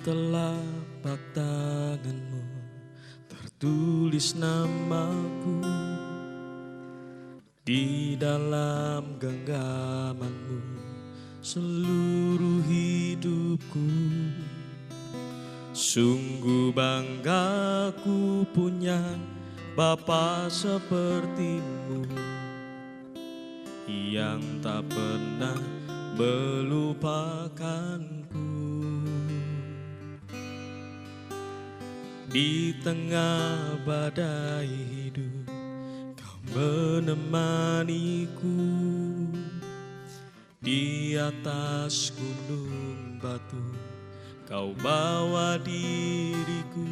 telapak tanganmu tertulis namaku, di dalam genggamanmu seluruh hidupku. Sungguh bangga ku punya Bapa sepertimu, yang tak pernah melupakanku. Di tengah badai hidup kau menemaniku, di atas gunung batu kau bawa diriku.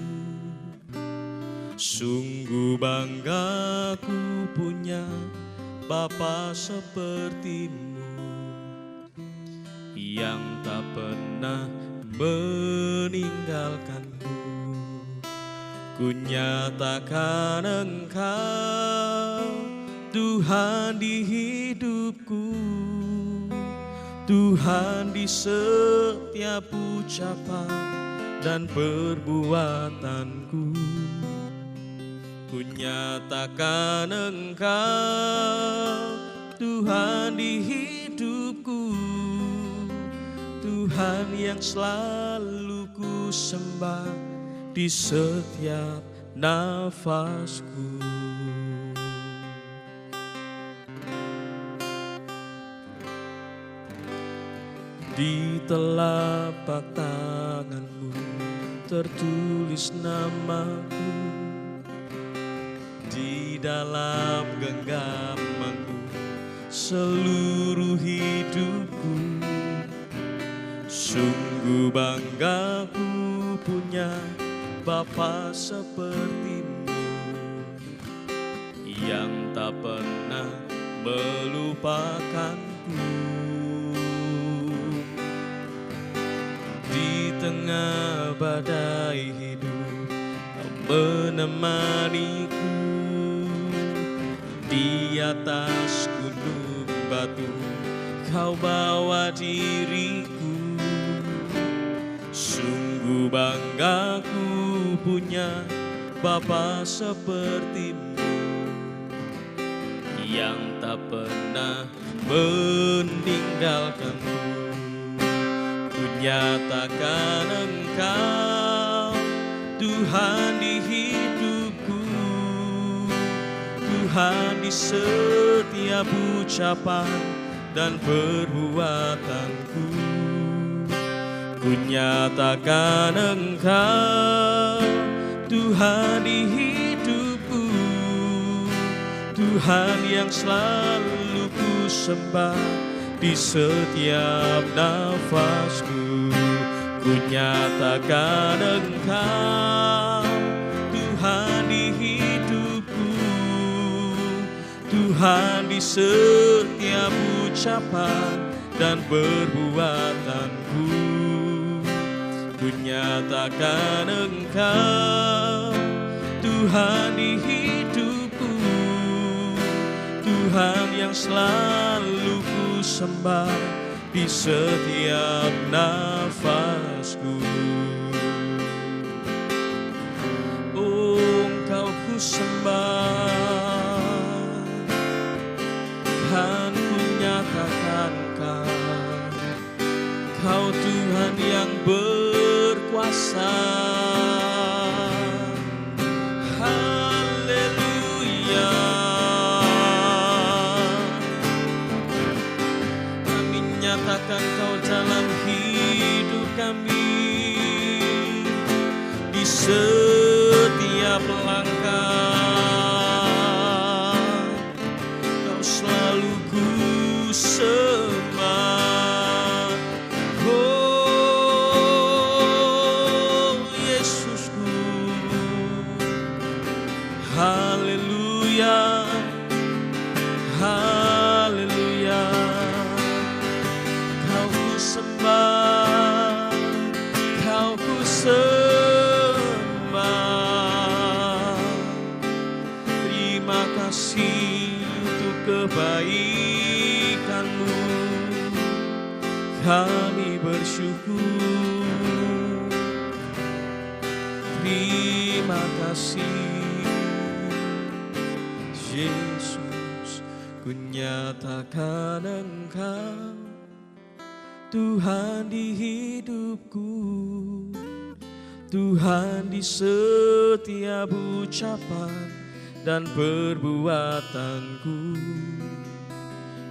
Sungguh bangga ku punya Bapa sepertimu, yang tak pernah meninggalkanku. Ku nyatakan Engkau Tuhan di hidupku, Tuhan di setiap ucapan dan perbuatanku. Ku nyatakan Engkau Tuhan di hidupku, Tuhan yang selalu ku sembah di setiap nafasku. Di telapak tanganmu tertulis namaku, di dalam genggamanmu seluruh hidupku. Sungguh bangga ku punya Bapa sepertimu, yang tak pernah melupakanku. Di tengah badai hidup kau menemaniku, di atas gunung batu kau bawa diriku. Sungguh bangga ku punya Bapa sepertimu, yang tak pernah meninggalkanku. Ku nyatakan Engkau Tuhan di hidupku, Tuhan di setiap ucapan dan perbuatanku. Ku nyatakan Engkau Tuhan di hidupku, Tuhan yang selalu ku sembah di setiap nafasku. Ku nyatakan Engkau Tuhan di hidupku, Tuhan di setiap ucapan dan perbuatanku. Ku nyatakan Engkau Tuhan di hidupku, Tuhan yang selalu ku sembah di setiap nafasku. Oh, Engkau ku sembah, kan ku nyatakan Kau Tuhan yang berkuasa. Haleluya, kami nyatakan Kau dalam hidup kami, di setiap langkah Kau selalu ku sembah. Haleluya, haleluya, Kau ku sembah, Kau ku sembah. Terima kasih untuk kebaikan-Mu, kami bersyukur. kasih. Yesus, ku nyatakan Engkau Tuhan di hidupku, Tuhan di setiap ucapan dan perbuatanku.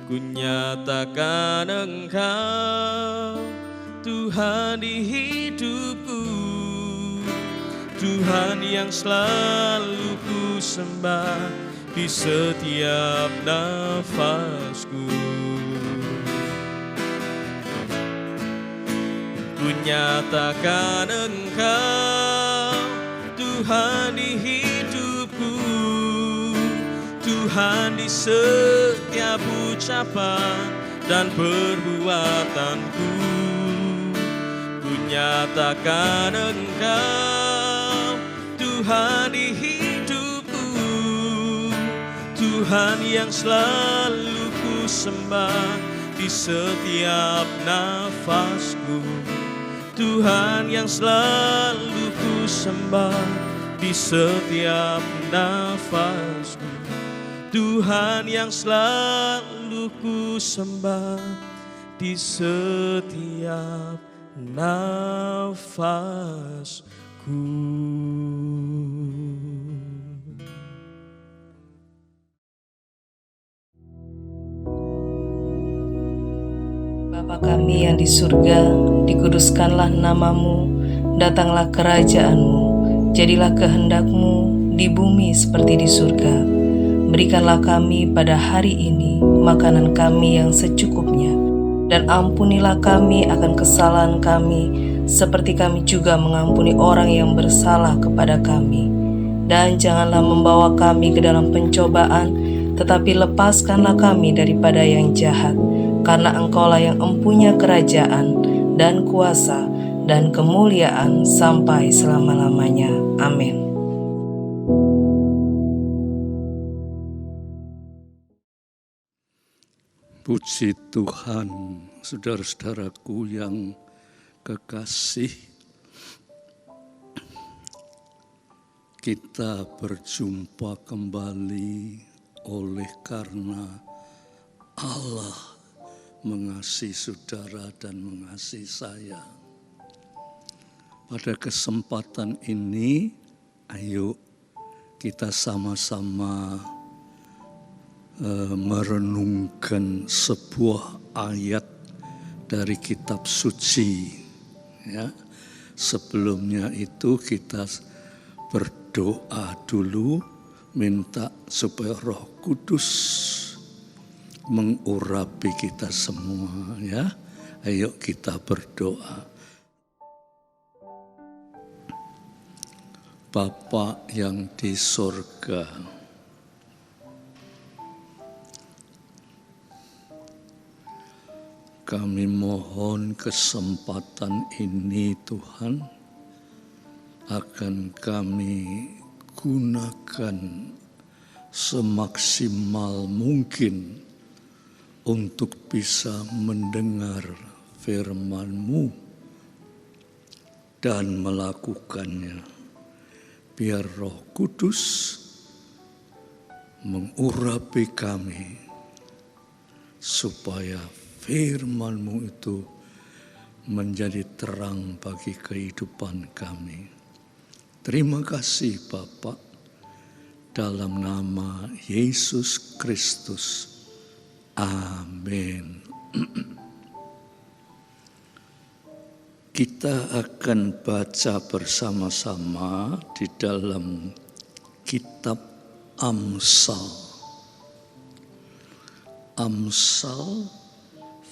Ku nyatakan Engkau Tuhan di hidupku, Tuhan yang selalu ku sembah di setiap nafasku. Ku nyatakan Engkau Tuhan di hidupku, Tuhan di setiap ucapan dan perbuatanku. Ku nyatakan Engkau Tuhan di hidupku, Tuhan yang selalu ku sembah di setiap nafasku. Tuhan yang selalu ku sembah di setiap nafasku. Tuhan yang selalu ku sembah di setiap nafasku. Bapa kami yang di surga, dikuduskanlah namamu, datanglah kerajaan-Mu, jadilah kehendak-Mu di bumi seperti di surga. Berikanlah kami pada hari ini makanan kami yang secukupnya, dan ampunilah kami akan kesalahan kami, seperti kami juga mengampuni orang yang bersalah kepada kami. Dan janganlah membawa kami ke dalam pencobaan, tetapi lepaskanlah kami daripada yang jahat. Karena Engkaulah yang empunya kerajaan dan kuasa dan kemuliaan sampai selama-lamanya. Amin. Puji Tuhan, saudara-saudaraku yang kekasih, kita berjumpa kembali oleh karena Allah mengasihi saudara dan mengasihi saya. Pada kesempatan ini, ayo kita sama-sama merenungkan sebuah ayat dari kitab suci. Ya. Sebelumnya itu kita berdoa dulu, minta supaya Roh Kudus mengurapi kita semua, ya. Ayo kita berdoa. Bapa yang di surga, kami mohon kesempatan ini Tuhan, akan kami gunakan semaksimal mungkin untuk bisa mendengar firman-Mu dan melakukannya. Biar Roh Kudus mengurapi kami, supaya firman-Mu itu menjadi terang bagi kehidupan kami. Terima kasih Bapa, dalam nama Yesus Kristus. Amin. Kita akan baca bersama-sama di dalam kitab Amsal. Amsal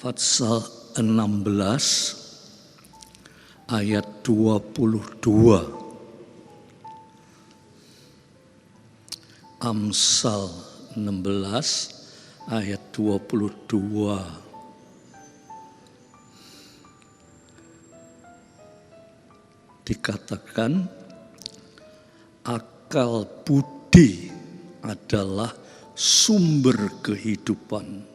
pasal 16 ayat 22. Amsal 16 ayat 22. Dikatakan, akal budi adalah sumber kehidupan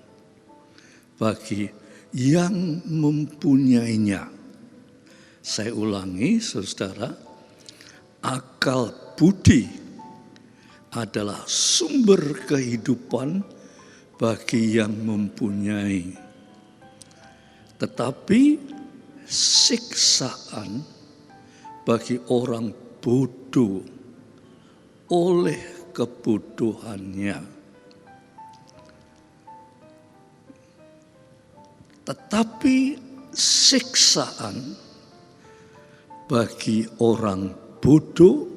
bagi yang mempunyainya. Saya ulangi, saudara, akal budi adalah sumber kehidupan bagi yang mempunyai. Tetapi siksaan bagi orang bodoh oleh kebodohannya. Tetapi siksaan bagi orang bodoh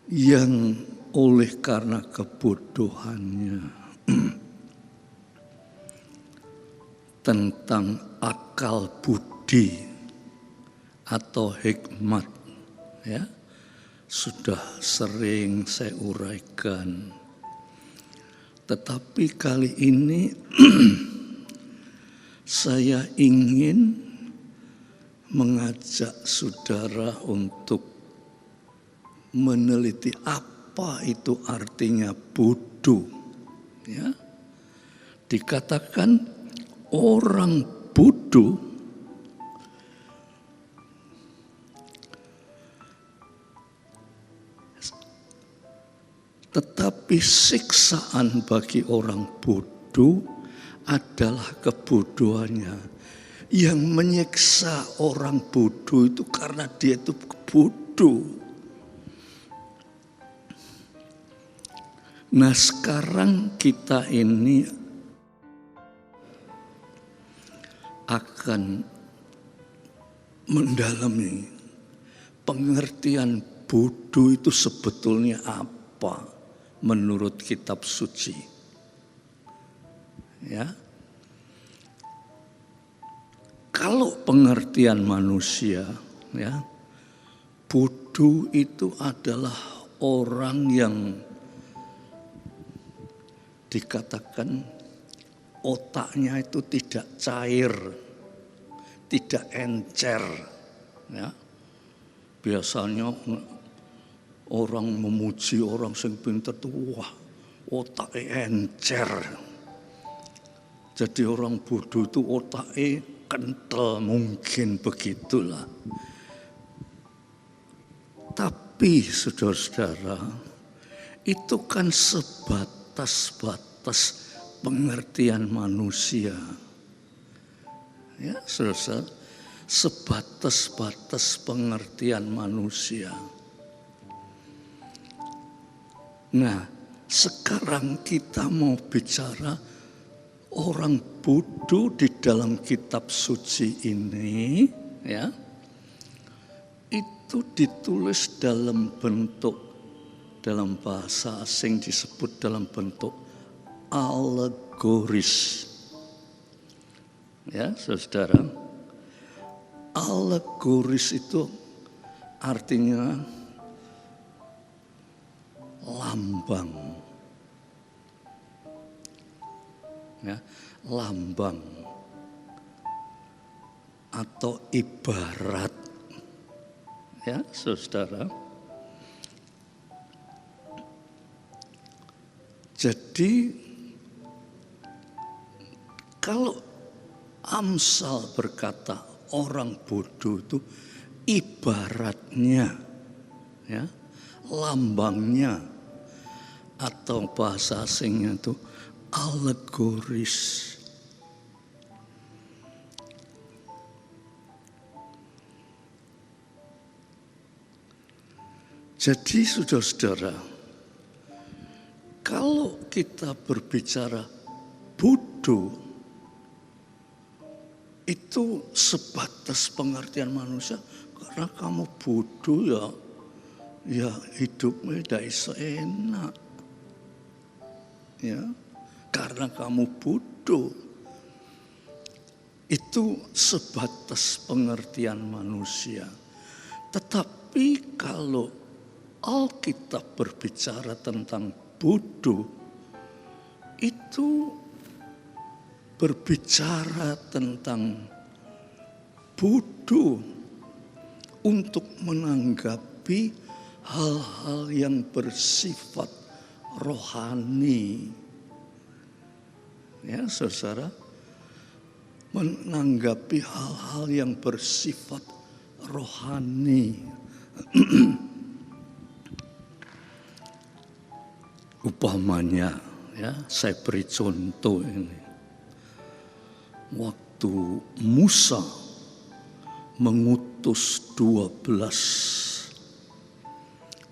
yang oleh karena kebodohannya tentang akal budi atau hikmat, ya, sudah sering saya uraikan. Tetapi kali ini saya ingin mengajak saudara untuk meneliti apa itu artinya bodoh. Ya. Dikatakan orang bodoh tetapi siksaan bagi orang bodoh adalah kebodohannya. Yang menyiksa orang bodoh itu karena dia itu bodoh. Nah, sekarang kita ini akan mendalami pengertian bodoh itu sebetulnya apa menurut kitab suci. Ya. Kalau pengertian manusia, ya, bodoh itu adalah orang yang dikatakan otaknya itu tidak cair, tidak encer. Ya. Biasanya orang memuji orang sing pinter tuh, wah, otaknya encer. Jadi orang bodoh itu otaknya kental, mungkin begitulah. Tapi saudara-saudara, itu kan sebatas-batas pengertian manusia. Ya, saudara, sebatas-batas pengertian manusia. Nah, sekarang kita mau bicara orang bodoh di dalam kitab suci ini, ya, itu ditulis dalam bahasa asing disebut dalam bentuk alegoris. Ya, saudara, alegoris itu artinya lambang. Ya, lambang atau ibarat, ya, saudara. Jadi kalau Amsal berkata orang bodoh itu ibaratnya, ya, lambangnya, atau bahasa asingnya itu alegoris. Jadi saudara-saudara, kalau kita berbicara bodoh, itu sebatas pengertian manusia. Karena kamu bodoh ya hidupmu tidak bisa enak. Ya. Karena kamu bodoh, itu sebatas pengertian manusia. Tetapi kalau Alkitab berbicara tentang bodoh, itu berbicara tentang bodoh untuk menanggapi hal-hal yang bersifat rohani. Ya, saudara, menanggapi hal-hal yang bersifat rohani. Umpamanya, ya, saya beri contoh ini. Waktu Musa mengutus 12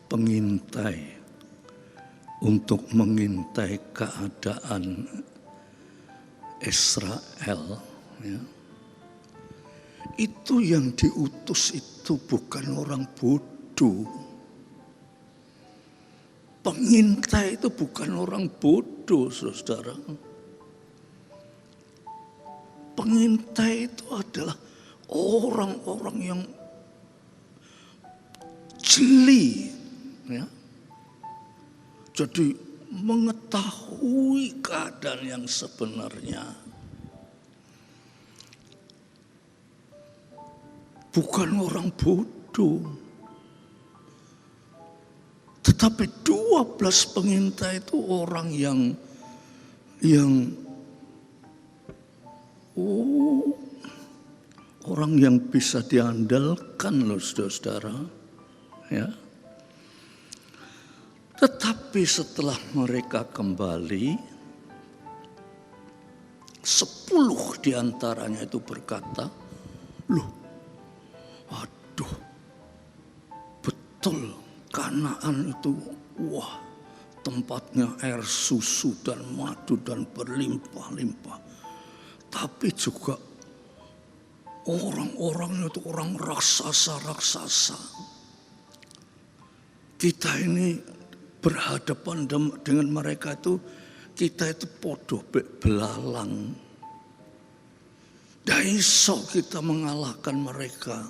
pengintai untuk mengintai keadaan Israel, ya. Itu yang diutus itu bukan orang bodoh. Pengintai itu bukan orang bodoh, saudara. Pengintai itu adalah orang-orang yang jeli, ya. Jadi mengetahui keadaan yang sebenarnya. Bukan orang bodoh. Tetapi 12 pengintai itu orang yang orang yang bisa diandalkan loh, saudara. Ya. Tetapi setelah mereka kembali, 10 diantaranya itu berkata, loh, aduh, betul Kanaan itu, wah, tempatnya air susu dan madu dan berlimpah-limpah. Tapi juga orang-orangnya itu orang raksasa-raksasa. Kita ini berhadapan dengan mereka itu, kita itu podo belalang. Tidak iso kita mengalahkan mereka.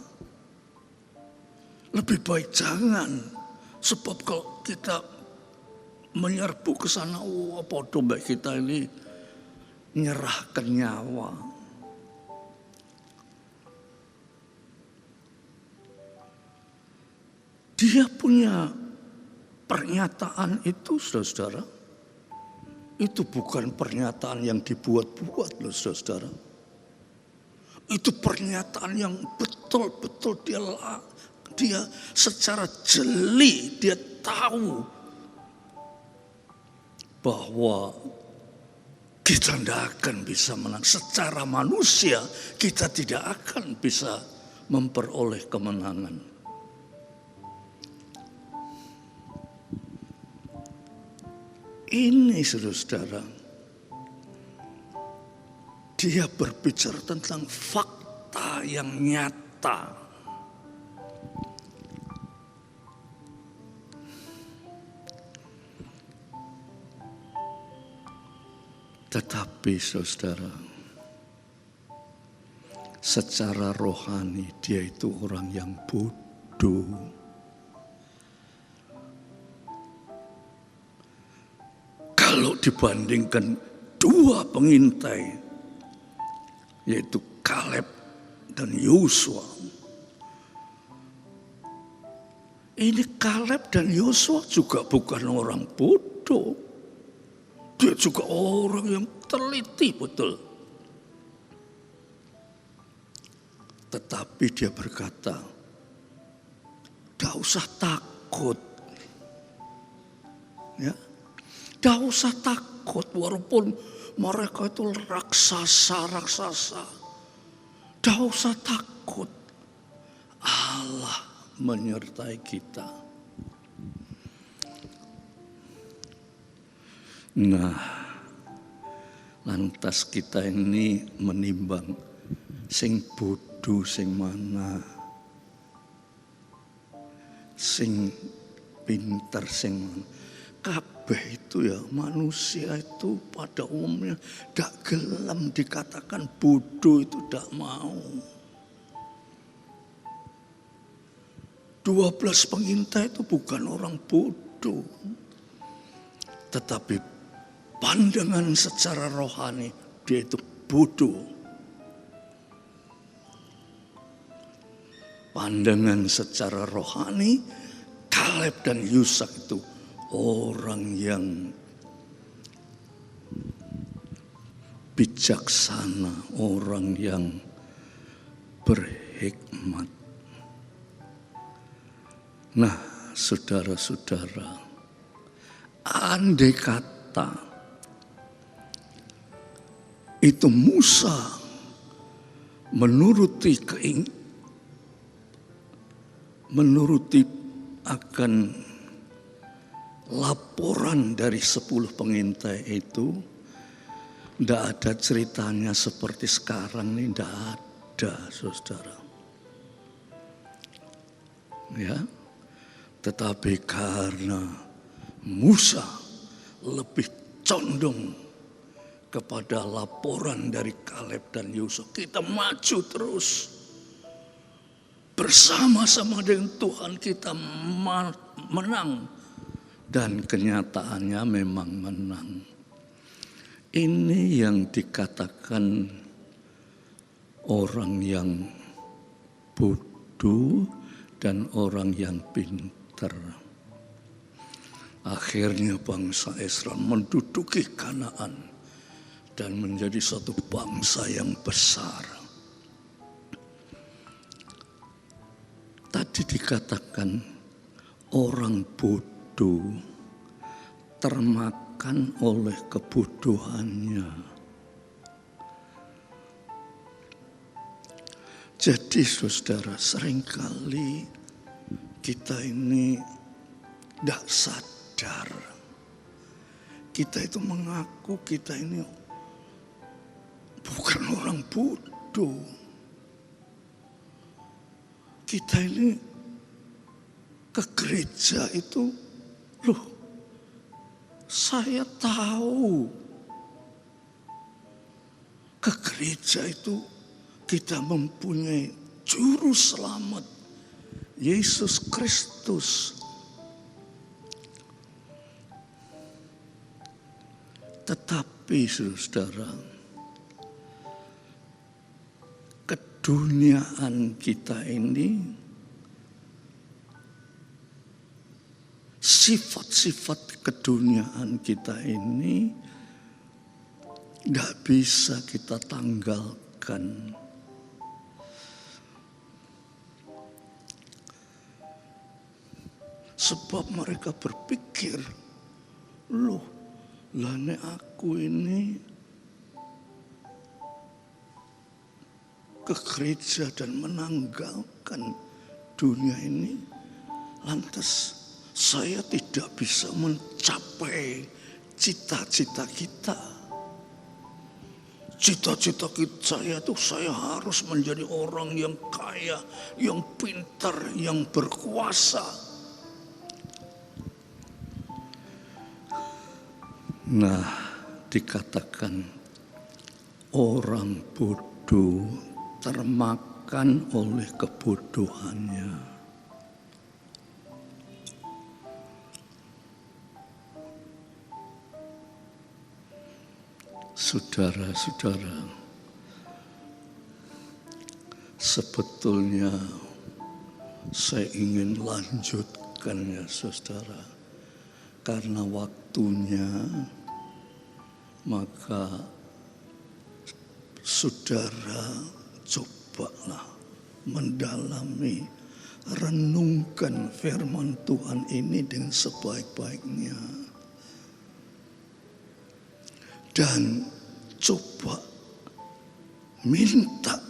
Lebih baik jangan. Sebab kalau kita menyerbu ke sana, podo baik kita ini nyerahkan nyawa. Dia punya pernyataan itu, saudara. Itu bukan pernyataan yang dibuat-buat loh, saudara. Itu pernyataan yang betul-betul dia secara jeli, dia tahu bahwa kita tidak akan bisa menang. Secara manusia kita tidak akan bisa memperoleh kemenangan. Ini saudara, dia berbicara tentang fakta yang nyata. Tetapi saudara, secara rohani dia itu orang yang bodoh. Kalau dibandingkan 2 pengintai, yaitu Kaleb dan Yosua. Ini Kaleb dan Yosua juga bukan orang bodoh. Dia juga orang yang teliti betul. Tetapi dia berkata, "Tidak usah takut. Ya, tidak usah takut walaupun mereka itu raksasa. Tidak usah takut. Allah menyertai kita." Nah, lantas kita ini menimbang sing bodoh sing mana, sing pinter sing mana. Kabeh itu ya manusia itu pada umumnya tidak gelam dikatakan bodoh, itu tidak mau. 12 pengintai itu bukan orang bodoh, tetapi pandangan secara rohani dia itu bodoh. Pandangan secara rohani Kaleb dan Yosua itu orang yang bijaksana, orang yang berhikmat. Nah, saudara-saudara, andai kata itu Musa menuruti akan laporan dari 10 pengintai itu, tidak ada ceritanya seperti sekarang ini, tidak ada, saudara. Ya, tetapi karena Musa lebih condong kepada laporan dari Kaleb dan Yosua, kita maju terus bersama-sama dengan Tuhan, kita menang, dan kenyataannya memang menang. Ini yang dikatakan orang yang bodoh dan orang yang pintar. Akhirnya bangsa Israel menduduki Kanaan dan menjadi satu bangsa yang besar. Tadi dikatakan orang bodoh termakan oleh kebodohannya. Jadi saudara, seringkali kita ini tidak sadar. Kita itu mengaku kita ini bukan orang bodoh. Kita ini ke gereja itu, loh, saya tahu ke gereja itu kita mempunyai juru selamat, Yesus Kristus. Tetapi saudara, keduniaan kita ini, sifat-sifat keduniaan kita ini tidak bisa kita tanggalkan. Sebab mereka berpikir, loh, lah nek aku ini ke gereja dan menanggalkan dunia ini, lantas saya tidak bisa mencapai cita-cita kita. Cita-cita saya itu saya harus menjadi orang yang kaya, yang pintar, yang berkuasa. Nah, dikatakan orang bodoh termakan oleh kebodohannya. Saudara-saudara, sebetulnya saya ingin lanjutkan ya saudara, karena waktunya, maka saudara cobalah mendalami, renungkan firman Tuhan ini dengan sebaik-baiknya. Dan coba minta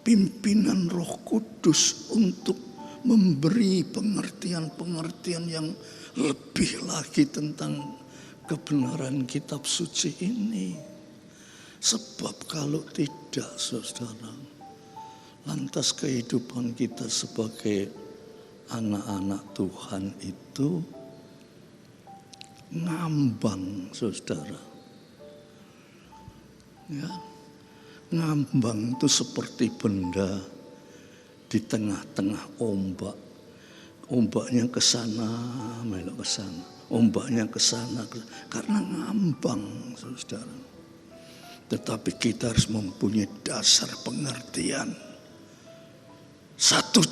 pimpinan Roh Kudus untuk memberi pengertian-pengertian yang lebih lagi tentang kebenaran kitab suci ini. Sebab kalau tidak, saudara, lantas kehidupan kita sebagai anak-anak Tuhan itu ngambang, saudara. Ya, ngambang itu seperti benda di tengah-tengah ombak. Ombaknya ke sana, melok ke sana. Ombaknya ke sana, karena ngambang, saudara. Tetapi kita harus mempunyai dasar pengertian. Satu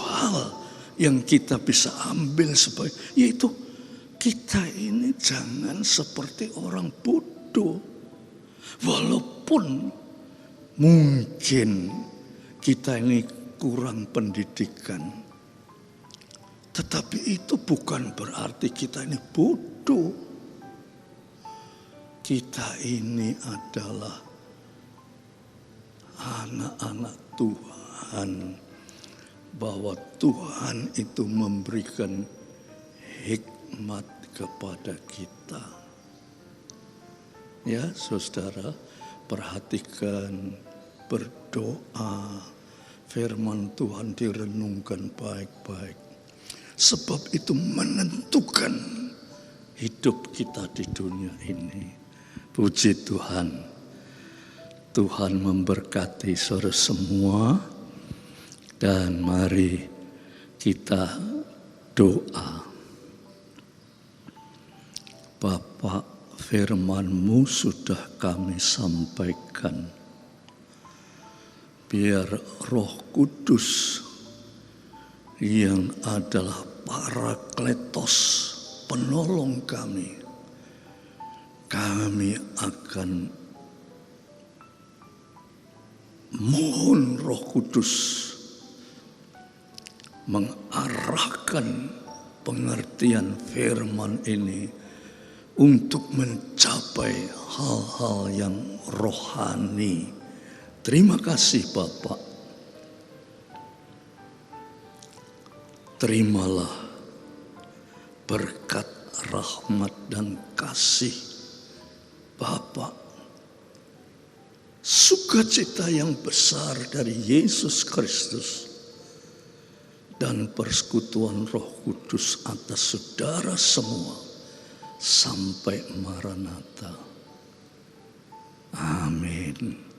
hal yang kita bisa ambil sebagai, yaitu kita ini jangan seperti orang bodoh. Walaupun mungkin kita ini kurang pendidikan, Tetapi itu bukan berarti kita ini bodoh. Kita ini adalah anak-anak Tuhan. Bahwa Tuhan itu memberikan hikmat kepada kita. Ya saudara, perhatikan, berdoa, firman Tuhan direnungkan baik-baik. Sebab itu menentukan hidup kita di dunia ini. Puji Tuhan. Tuhan memberkati saudara semua. Dan mari kita doa. Bapa, firman-Mu sudah kami sampaikan. Biar Roh Kudus yang adalah Parakletos, penolong kami akan mohon Roh Kudus mengarahkan pengertian firman ini untuk mencapai hal-hal yang rohani. Terima kasih Bapak. Terimalah berkat, rahmat, dan kasih Bapak. Sukacita yang besar dari Yesus Kristus dan persekutuan Roh Kudus atas saudara semua sampai Maranatha. Amin.